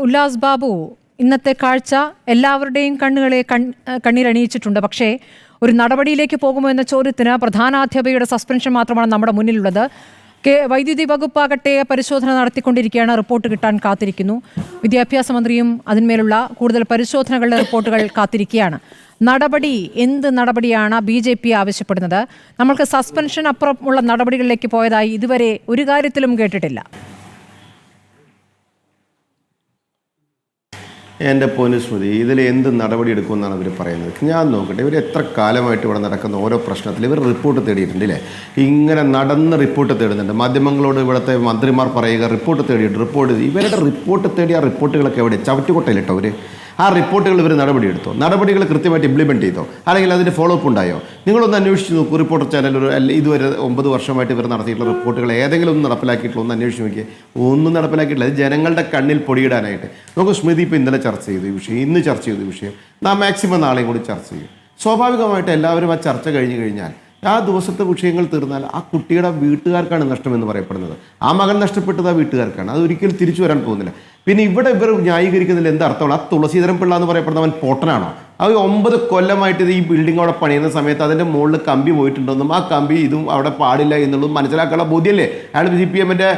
ഉല്ലാസ് ബാബു, ഇന്നത്തെ കാഴ്ച എല്ലാവരുടെയും കണ്ണുകളെ കണ്ണീരണിയിച്ചിട്ടുണ്ട്. പക്ഷേ ഒരു നടപടിയിലേക്ക് പോകുമോ എന്ന ചോദ്യത്തിന് പ്രധാനാധ്യാപികയുടെ സസ്പെൻഷൻ മാത്രമാണ് നമ്മുടെ മുന്നിലുള്ളത്. വൈദ്യുതി വകുപ്പാകട്ടെ പരിശോധന നടത്തിക്കൊണ്ടിരിക്കുകയാണ്, റിപ്പോർട്ട് കിട്ടാൻ കാത്തിരിക്കുന്നു. വിദ്യാഭ്യാസ മന്ത്രിയും അതിന്മേലുള്ള കൂടുതൽ പരിശോധനകളുടെ റിപ്പോർട്ടുകൾ കാത്തിരിക്കുകയാണ്. നടപടി, എന്ത് നടപടിയാണ് BJP ആവശ്യപ്പെടുന്നത്? നമ്മൾക്ക് സസ്പെൻഷൻ അപ്പുറമുള്ള നടപടികളിലേക്ക് പോയതായി ഇതുവരെ ഒരു കാര്യത്തിലും കേട്ടിട്ടില്ല. എൻ്റെ പൊന്നു സ്മൃതി, ഇതിൽ എന്ത് നടപടി എടുക്കുമെന്നാണ് ഇവർ പറയുന്നത്? ഞാൻ നോക്കട്ടെ, ഇവർ എത്ര കാലമായിട്ട് ഇവിടെ നടക്കുന്ന ഓരോ പ്രശ്നത്തിൽ ഇവർ റിപ്പോർട്ട് തേടിയിട്ടുണ്ട് അല്ലേ? ഇങ്ങനെ നടന്ന് റിപ്പോർട്ട് തേടുന്നുണ്ട്. മാധ്യമങ്ങളോട് ഇവിടുത്തെ മന്ത്രിമാർ പറയുക റിപ്പോർട്ട് തേടിയിട്ട് ഇവരുടെ റിപ്പോർട്ട് തേടിയ റിപ്പോർട്ടുകളൊക്കെ എവിടെ? ചവറ്റുകൊട്ടയിലിട്ടോ അവർ ആ റിപ്പോർട്ടുകൾ ഇവർ നടപടിയെടുത്തോ? നടപടികൾ കൃത്യമായിട്ട് ഇംപ്ലിമെൻറ്റ് ചെയ്തോ? അല്ലെങ്കിൽ അതിൻ്റെ ഫോളോ അപ്പ് ഉണ്ടായോ? നിങ്ങളൊന്ന് അന്വേഷിച്ച് നോക്കൂ. റിപ്പോർട്ടർ ചാനൽ ഇതുവരെ 9 വർഷമായിട്ട് ഇവർ നടത്തിയിട്ടുള്ള റിപ്പോർട്ടുകൾ ഏതെങ്കിലും ഒന്ന് നടപ്പിലാക്കിയിട്ടുള്ള ഒന്ന് അന്വേഷിച്ച് നോക്കിയേ. ഒന്നും നടപ്പിലാക്കിയിട്ടില്ല. അത് ജനങ്ങളുടെ കണ്ണിൽ പൊടിയിടാനായിട്ട്. നമുക്ക് സ്മൃതി ഇപ്പോൾ ഇന്നലെ ചർച്ച ചെയ്തു ഈ വിഷയം, ഇന്ന് ചർച്ച ചെയ്തു ഈ വിഷയം, മാക്സിമം നാളെയും കൂടി ചർച്ച ചെയ്യും. സ്വാഭാവികമായിട്ട് എല്ലാവരും ആ ചർച്ച കഴിഞ്ഞ് കഴിഞ്ഞാൽ ആ ദിവസത്തെ വിഷയങ്ങൾ തീർന്നാൽ ആ കുട്ടിയുടെ വീട്ടുകാർക്കാണ് നഷ്ടമെന്ന് പറയപ്പെടുന്നത്. ആ മകൻ നഷ്ടപ്പെട്ടത് ആ വീട്ടുകാർക്കാണ്. അത് ഒരിക്കലും തിരിച്ചു വരാൻ പോകുന്നില്ല. പിന്നെ ഇവിടെ ഇവർ ന്യായീകരിക്കുന്നതിൽ എന്താ അർത്ഥമാണ്? ആ തുളസീധരൻ പിള്ള എന്ന് പറയപ്പെടുന്നവൻ പൊട്ടനാണോ? അത് 9 കൊല്ലമായിട്ട് ഈ ബിൽഡിംഗ് അവിടെ പണിയുന്ന സമയത്ത് അതിൻ്റെ മുകളിൽ കമ്പി പോയിട്ടുണ്ടെന്നും ആ കമ്പി ഇതും അവിടെ പാടില്ല എന്നുള്ളതും മനസ്സിലാക്കാനുള്ള ബോധ്യമല്ലേ? അയാൾ CPM-ന്റെ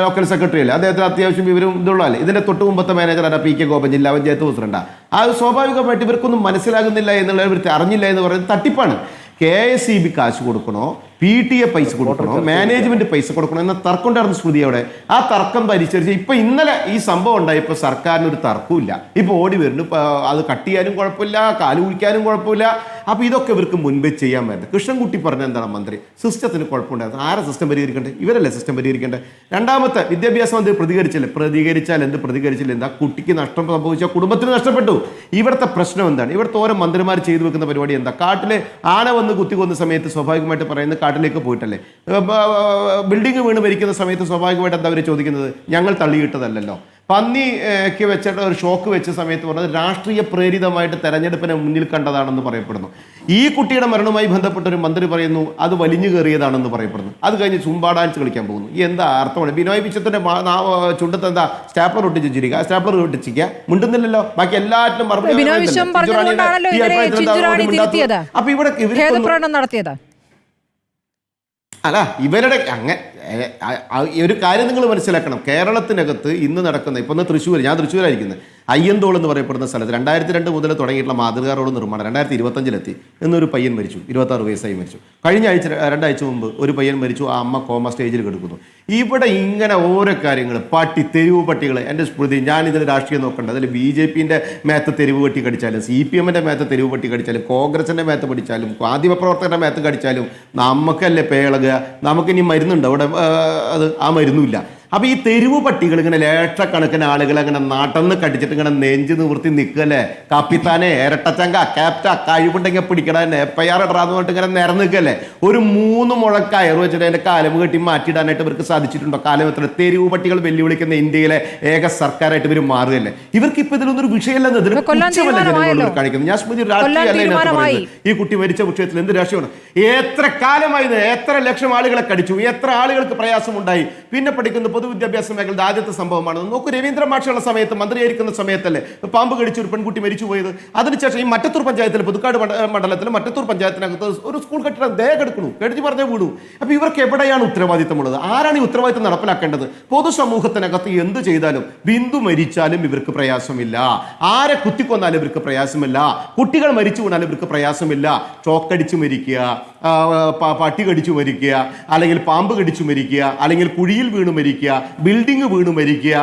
ലോക്കൽ സെക്രട്ടറി അല്ലേ? അദ്ദേഹത്തിന് അത്യാവശ്യം ഇവരും ഇതുള്ളതല്ലേ? ഇതിൻ്റെ തൊട്ട് മുമ്പത്തെ മാനേജറാണ് PK ഗോപൻ, ജില്ലാ പഞ്ചായത്ത് പ്രസിഡന്റാണ്. അത് സ്വാഭാവികമായിട്ട് ഇവർക്കൊന്നും മനസ്സിലാകുന്നില്ല എന്നുള്ളത്, ഇവർ അറിഞ്ഞില്ല എന്ന് പറയുന്നത് തട്ടിപ്പാണ്. KSEB കാശ് കൊടുക്കണോ, PTA പൈസ കൊടുക്കണോ, മാനേജ്മെന്റ് പൈസ കൊടുക്കണോ എന്ന തർക്കം ഉണ്ടായിരുന്നു സ്മൃതി അവിടെ. ആ തർക്കം പരിശോധിച്ച് ഇപ്പൊ ഇന്നലെ ഈ സംഭവം ഉണ്ടായപ്പോൾ സർക്കാരിന് ഒരു തർക്കമില്ല. ഇപ്പൊ ഓടി വരുന്നു, അത് കട്ട് ചെയ്യാനും കുഴപ്പമില്ല, കാല് കുഴിക്കാനും കുഴപ്പമില്ല. അപ്പൊ ഇതൊക്കെ ഇവർക്ക് മുൻപേ ചെയ്യാൻ പറ്റും. കൃഷ്ണൻകുട്ടി പറഞ്ഞ എന്താണ് മന്ത്രി? സിസ്റ്റത്തിന് കുഴപ്പമുണ്ടായിരുന്നു. ആരെ സിസ്റ്റം പരിഹരിക്കേണ്ടത്? ഇവരല്ലേ സിസ്റ്റം പരിഹരിക്കേണ്ടത്. രണ്ടാമത്തെ, വിദ്യാഭ്യാസ മന്ത്രി പ്രതികരിച്ചാൽ എന്താ? കുട്ടിക്ക് നഷ്ടം സംഭവിച്ച കുടുംബത്തിന് നഷ്ടപ്പെട്ടു. ഇവിടുത്തെ പ്രശ്നം എന്താണ്? ഇവിടുത്തെ ഓരോ മന്ത്രിമാർ ചെയ്തു വെക്കുന്ന പരിപാടി എന്താ? കാട്ടിലെ ആന വന്ന് കുത്തിക്കൊന്ന സമയത്ത് സ്വാഭാവികമായിട്ട് പറയുന്നത് കാട്ടിലേക്ക് പോയിട്ടല്ലേ? ബിൽഡിംഗ് വീണ് മരിക്കുന്ന സമയത്ത് സ്വാഭാവികമായിട്ട് എന്താ അവർ ചോദിക്കുന്നത്? ഞങ്ങൾ തള്ളിയിട്ടതല്ലല്ലോ. പന്നിക്ക് വെച്ചിട്ട് ഒരു ഷോക്ക് വെച്ച സമയത്ത് പറഞ്ഞത് രാഷ്ട്രീയ പ്രേരിതമായിട്ട് തെരഞ്ഞെടുപ്പിനെ മുന്നിൽ കണ്ടതാണെന്ന് പറയപ്പെടുന്നു. ഈ കുട്ടിയുടെ മരണവുമായി ബന്ധപ്പെട്ട ഒരു മന്ത്രി പറയുന്നു അത് വലിഞ്ഞു കയറിയതാണെന്ന് പറയപ്പെടുന്നു. അത് കഴിഞ്ഞ് ചുമ്പാ ഡാൻസ് കളിക്കാൻ പോകുന്നു. എന്താ അർത്ഥമാണ്? ബിനോയ് വിശ്വത്തിന്റെ ചുണ്ടത്ത് എന്താ സ്റ്റാപ്ലർ ഒട്ടിച്ചിരിക്കുക? സ്റ്റാപ്ലർ ഒട്ടിച്ചിരിക്കുക, മിണ്ടുന്നില്ലല്ലോ. ബാക്കി എല്ലാറ്റിലും അപ്പൊ ഇവിടെ നടത്തിയത് അല്ല, ഇവരുടെ ഒരു കാര്യം നിങ്ങൾ മനസ്സിലാക്കണം. കേരളത്തിനകത്ത് ഇന്ന് നടക്കുന്ന ഇപ്പം തൃശ്ശൂർ, ഞാൻ തൃശ്ശൂരായിരിക്കുന്നത്, അയ്യന്തോൾ എന്ന് പറയപ്പെടുന്ന സ്ഥലത്ത് 2002 മുതൽ തുടങ്ങിയിട്ടുള്ള മാതൃകാ റോഡ് നിർമ്മാണം 2025 എന്നൊരു പയ്യൻ മരിച്ചു. 26 വയസ്സായി മരിച്ചു. കഴിഞ്ഞ ആഴ്ച 2 ആഴ്ച മുമ്പ് ഒരു പയ്യൻ മരിച്ചു. ആ അമ്മ കോമ സ്റ്റേജിൽ കിടക്കുന്നു. ഇവിടെ ഇങ്ങനെ ഓരോ കാര്യങ്ങൾ, തെരുവ് പട്ടികൾ. എൻ്റെ സ്മൃതി, ഞാനിതിൽ രാഷ്ട്രീയം നോക്കണ്ട. അതിൽ BJP-ന്റെ മേത്ത് തെരുവ് പട്ടി കടിച്ചാലും, CPM-ന്റെ മേത്ത് തെരുവ് പട്ടി കടിച്ചാലും, കോൺഗ്രസിൻ്റെ മേത്ത് പഠിച്ചാലും, മാധ്യമപ്രവർത്തകരുടെ മേത്ത് കടിച്ചാലും നമുക്കല്ലേ പേളകുക? നമുക്കിനി മരുന്നുണ്ട് അവിടെ? അത് ആ മരുന്നുമില്ല. അപ്പൊ ഈ തെരുവ് പട്ടികൾ ഇങ്ങനെ ലക്ഷക്കണക്കിന് ആളുകൾ അങ്ങനെ നടന്ന് കടിച്ചിട്ട് ഇങ്ങനെ നെഞ്ച് നിവൃത്തി നിൽക്കല്ലേ? കപ്പിത്താനെ, ഇരട്ടച്ചങ്ക, ക്യാപ്റ്റ, കഴിവുണ്ടെങ്കിൽ പിടിക്കണ, FIR ഇടാന്ന് പറഞ്ഞിട്ട് ഇങ്ങനെ നിരന്ന് നിൽക്കല്ലേ? ഒരു 3 മുഴ കയറ് വെച്ചിട്ട് അതിന്റെ കാലം കെട്ടി മാറ്റിയിടാനായിട്ട് ഇവർക്ക് സാധിച്ചിട്ടുണ്ടോ? കാലം എത്ര? തെരുവ് പട്ടികൾ വെല്ലുവിളിക്കുന്ന ഇന്ത്യയിലെ ഏക സർക്കാരായിട്ട് ഇവർ മാറുകയല്ലേ? ഇവർക്ക് ഇപ്പൊ ഇതിലൊന്നും വിഷയമല്ലെന്ന് കാണിക്കുന്നത്. ഞാൻ സ്മൃതി രാഷ്ട്രീയ ഈ കുട്ടി മരിച്ച വിഷയത്തിൽ എന്ത് രാഷ്ട്രീയമാണ്? എത്ര കാലമായി, എത്ര ലക്ഷം ആളുകളെ കടിച്ചു, എത്ര ആളുകൾക്ക് പ്രയാസമുണ്ടായി. പിന്നെ പഠിക്കുന്ന പൊതുവിദ്യാഭ്യാസ മേഖലയുടെ ആദ്യത്തെ സംഭവമാണ്. നോക്കൂ, രവീന്ദ്ര മാഷുള്ള സമയത്ത്, മന്ത്രിയായിരിക്കുന്ന സമയത്തല്ലേ പാമ്പ് കടിച്ച് ഒരു പെൺകുട്ടി മരിച്ചു പോയത്? അതിനുശേഷം ഈ മറ്റത്തൂർ പഞ്ചായത്തിൽ, പുതുക്കാട് മണ്ഡലത്തിൽ മറ്റത്തൂർ പഞ്ചായത്തിനകത്ത് ഒരു സ്കൂൾ കെട്ടിടം കെടുക്കണു, കെടുത്തി പറഞ്ഞേ വീടു. അപ്പൊ ഇവർക്ക് എവിടെയാണ് ഉത്തരവാദിത്തമുള്ളത്? ആരാണ് ഈ ഉത്തരവാദിത്തം നടപ്പിലാക്കേണ്ടത്? പൊതുസമൂഹത്തിനകത്ത് എന്ത് ചെയ്താലും, ബിന്ദു മരിച്ചാലും ഇവർക്ക് പ്രയാസമില്ല, ആരെ കുത്തിക്കൊന്നാലും ഇവർക്ക് പ്രയാസമില്ല, കുട്ടികൾ മരിച്ചു വീണാലും ഇവർക്ക് പ്രയാസമില്ല. ചോക്കടിച്ചു മരിക്കുക, പട്ടി കടിച്ചു മരിക്കുക, അല്ലെങ്കിൽ പാമ്പ് കടിച്ചു മരിക്കുക, അല്ലെങ്കിൽ കുഴിയിൽ വീണ് മരിക്കുക, ബിൽഡിംഗ് വീണ് മരിക്കുക,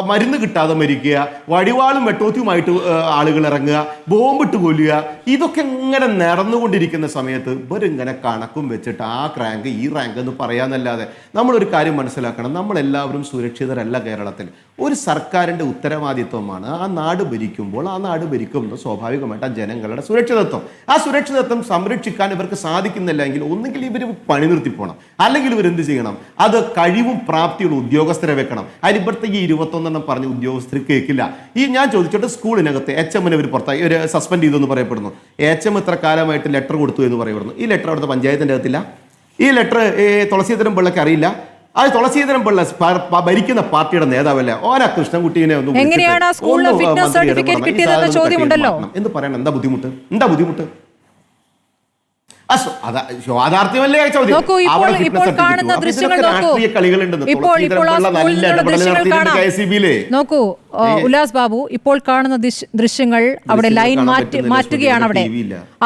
മരുന്ന് കിട്ടാതെ മരിക്കുക, വടിവാളും വെട്ടോത്തിയുമായിട്ട് ആളുകൾ ഇറങ്ങുക, ബോംബിട്ട് കൊല്ലുക. ഇതൊക്കെ ഇങ്ങനെ നടന്നുകൊണ്ടിരിക്കുന്ന സമയത്ത് ഇവരിങ്ങനെ കണക്കും വെച്ചിട്ട് ആ റാങ്ക് ഈ റാങ്ക് എന്ന് പറയാന്നല്ലാതെ നമ്മളൊരു കാര്യം മനസ്സിലാക്കണം. നമ്മളെല്ലാവരും സുരക്ഷിതരല്ല. കേരളത്തിൽ ഒരു സർക്കാരിൻ്റെ ഉത്തരവാദിത്വമാണ് ആ നാട് ഭരിക്കുമ്പോൾ, ആ നാട് ഭരിക്കുമ്പോൾ സ്വാഭാവികമായിട്ട് ആ ജനങ്ങളുടെ സുരക്ഷിതത്വം, ആ സുരക്ഷിതത്വം സംരക്ഷിക്കാൻ ഇവർക്ക് സാധിക്കുന്നില്ല എങ്കിൽ ഒന്നുകിൽ ഇവർ പണി നിർത്തിപ്പോണം, അല്ലെങ്കിൽ ഇവരെന്ത് ചെയ്യണം? അത് കഴിവും പ്രാപ്തിയുള്ള ഉദ്യോഗസ്ഥരെ വെക്കണം. അതിന് ഇവിടുത്തെ ഈ 21 പറഞ്ഞ ഉദ്യോഗസ്ഥർ കേൾക്കില്ല. ഈ ഞാൻ ചോദിച്ചോട്ടെ, സ്കൂളിനകത്ത് HM-നെ ഇവർ പുറത്തായി, ഒരു സസ്പെൻഡ് ചെയ്തു എന്ന് പറയപ്പെടുന്നു. HM ഇത്ര കാലമായിട്ട് ലെറ്റർ കൊടുത്തു എന്ന് പറയപ്പെടുന്നു. ഈ ലെറ്റർ അവിടുത്തെ പഞ്ചായത്തിൻ്റെ അകത്തില്ല. ഈ ലെറ്റർ തുളസീധരൻ പിള്ളയ്ക്ക് അറിയില്ല. അത് തുളസീധരൻ പിള്ള ഭരിക്കുന്ന പാർട്ടിയുടെ നേതാവല്ലേ ഓനാ കൃഷ്ണൻകുട്ടീനെ ഒന്ന് എങ്ങനെയാണ് ആ സ്കൂളിന് ഫിറ്റ്നസ് സർട്ടിഫിക്കറ്റ് കിട്ടിയതെന്ന ചോദ്യമുണ്ടല്ലോ എന്ന് പറയാൻ എന്താ ബുദ്ധിമുട്ട് യാഥാർത്ഥ്യമല്ലേ ചോദ്യം. നോക്കൂ, ഇപ്പോൾ കാണുന്ന ദൃശ്യങ്ങൾ നോക്കൂ ഉല്ലാസ് ബാബു, ഇപ്പോൾ കാണുന്ന ദൃശ്യങ്ങൾ അവിടെ ലൈൻ മാറ്റുകയാണ്. അവിടെ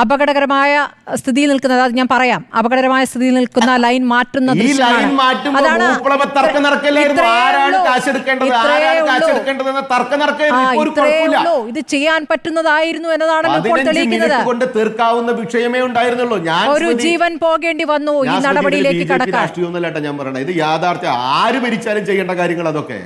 അപകടകരമായ സ്ഥിതിയിൽ നിൽക്കുന്നത്, അത് ഞാൻ പറയാം, അപകടകരമായ സ്ഥിതിയിൽ നിൽക്കുന്ന ലൈൻ മാറ്റുന്ന ഇത് ചെയ്യാൻ പറ്റുന്നതായിരുന്നു എന്നതാണ് ഇപ്പോൾ തെളിയിക്കുന്നത്. തീർക്കാവുന്ന വിഷയമേ ഉണ്ടായിരുന്നുള്ളൂ. ഒരു ജീവൻ പോകേണ്ടി വന്നു ഈ നടപടിയിലേക്ക് കടക്കാൻ. രാഷ്ട്രീയമൊന്നുമല്ല ഞാൻ പറയണത്, ഇത് യാഥാർത്ഥ്യം. ആര് ഭരിച്ചാലും ചെയ്യേണ്ട കാര്യങ്ങൾ അതൊക്കെ.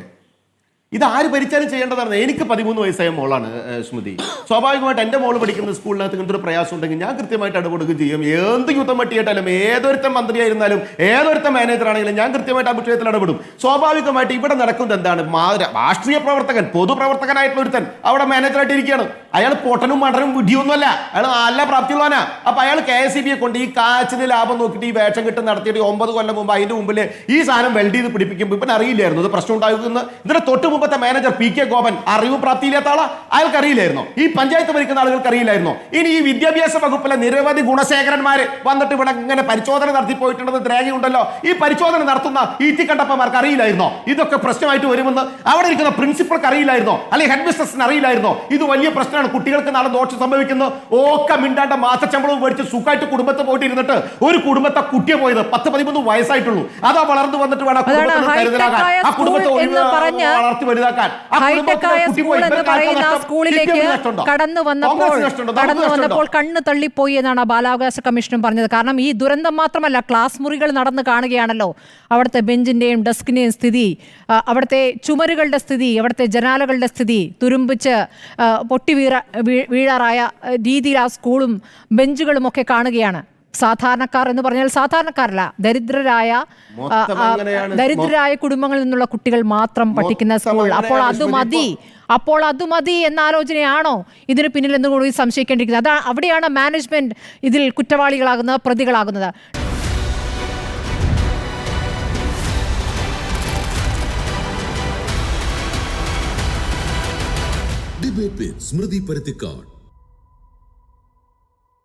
ഇത് ആര് ഭരിച്ചാലും ചെയ്യേണ്ടതാണ്. എനിക്ക് 13 വയസ്സായ മോളാണ് സ്മൃതി. സ്വാഭാവികമായിട്ട് എൻ്റെ മോള് പഠിക്കുന്ന സ്കൂളിനകത്ത് ഇങ്ങനത്തെ ഒരു പ്രയാസം ഉണ്ടെങ്കിൽ ഞാൻ കൃത്യമായിട്ട് ഇടപെടുകയും ചെയ്യും. എന്ത് യുദ്ധം പറ്റിയിട്ടാലും, ഏതൊരുത്തം മന്ത്രിയായിരുന്നാലും, ഏതൊരുത്തം മാനേജർ ആണെങ്കിലും ഞാൻ കൃത്യമായിട്ട് ആ വിഷയത്തിൽ ഇടപെടും. സ്വാഭാവികമായിട്ട് ഇവിടെ നടക്കുന്നത് എന്താണ്? രാഷ്ട്രീയ പ്രവർത്തകൻ, പൊതുപ്രവർത്തകനായിട്ടുള്ള ഒരുത്തൻ അവിടെ മാനേജറായിട്ട് ഇരിക്കുകയാണ്. അയാൾ പൊട്ടനും മടനും വിഡിയൊന്നുമല്ല, അയാൾ നല്ല പ്രാപ്തിയുള്ളവനാ. അപ്പൊ അയാൾ KSEBയെ കൊണ്ട് ഈ കാച്ചിന് ലാഭം നോക്കിയിട്ട് ഈ വേഷം കിട്ടും നടത്തിയിട്ട് 9 കൊല്ലം മുമ്പ് അതിന്റെ മുമ്പിൽ ഈ സാധനം വെൽഡ് ചെയ്ത് പിടിപ്പിക്കുമ്പോൾ ഇപ്പം അറിയില്ലായിരുന്നു ഇത് പ്രശ്നം ഉണ്ടാകുന്ന. ഇതിന്റെ തൊട്ട് മുമ്പത്തെ മാനേജർ PK ഗോപൻ അറിവ് പ്രാപ്തിയില്ലാത്ത ആളാ, അയാൾക്ക് അറിയില്ലായിരുന്നോ? ഈ പഞ്ചായത്ത് ഭരിക്കുന്ന ആളുകൾക്ക് അറിയില്ലായിരുന്നോ? ഇനി ഈ വിദ്യാഭ്യാസ വകുപ്പിലെ നിരവധി ഗുണശേഖരന്മാര് വന്നിട്ട് ഇവിടെ ഇങ്ങനെ പരിശോധന നടത്തി പോയിട്ടുണ്ടെന്ന് രേഖയുണ്ടല്ലോ. ഈ പരിശോധന നടത്തുന്ന ഈറ്റിക്കണ്ടപ്പന്മാർക്ക് അറിയില്ലായിരുന്നോ ഇതൊക്കെ പ്രശ്നമായിട്ട് വരുമെന്ന്? അവിടെ ഇരിക്കുന്ന പ്രിൻസിപ്പൾക്ക് അറിയില്ലായിരുന്നോ? അല്ലെങ്കിൽ ഹെഡ് മിസ്ട്രസിന് അറിയില്ലായിരുന്നോ ഇത് വലിയ പ്രശ്നമാണ്, കുട്ടികൾക്ക് നാളെ ദോഷം സംഭവിക്കുന്നു? ഒക്കെ മിണ്ടാണ്ട മാസശമ്പളവും മേടിച്ച് സുഖമായിട്ട് കുടുംബത്തെ പോയിട്ട് ഇരുന്നിട്ട് ഒരു കുടുംബത്തെ കുട്ടിയെ പോയത് 10-13 വയസ്സായിട്ടുള്ളൂ. അതാ വളർന്നു വന്നിട്ട് വേണം ആ കുടുംബത്തെ വളർത്തി വലുതാക്കാൻ. സ്കൂളിലേക്ക് കടന്നു വന്നപ്പോൾ കണ്ണ് തള്ളിപ്പോയി എന്നാണ് ബാലാവകാശ കമ്മീഷനും പറഞ്ഞത്. കാരണം ഈ ദുരന്തം മാത്രമല്ല, ക്ലാസ് മുറികൾ നടന്നു കാണുകയാണല്ലോ. അവിടുത്തെ ബെഞ്ചിന്റെയും ഡെസ്കിന്റെയും സ്ഥിതി, അവിടുത്തെ ചുമരുകളുടെ സ്ഥിതി, അവിടുത്തെ ജനാലകളുടെ സ്ഥിതി, തുരുമ്പിച്ച് പൊട്ടി വീഴാറായ രീതിയിൽ ആ സ്കൂളും ബെഞ്ചുകളും ഒക്കെ കാണുകയാണ്. സാധാരണക്കാർ എന്ന് പറഞ്ഞാൽ സാധാരണക്കാരല്ല, ദരിദ്രരായ കുടുംബങ്ങളിൽ നിന്നുള്ള കുട്ടികൾ മാത്രം പഠിക്കുന്ന സ്കൂൾ. അപ്പോൾ അത് മതി എന്ന ആലോചനയാണോ ഇതിന് പിന്നിൽ എന്ന് കൂടി സംശയിക്കേണ്ടിയിരിക്കുന്നത്? അവിടെയാണ് മാനേജ്മെന്റ് ഇതിൽ കുറ്റവാളികളാകുന്നത്, പ്രതികളാകുന്നത്. ഡിബേറ്റ് വിത്ത് സ്മൃതി പരുത്തിക്കാട്.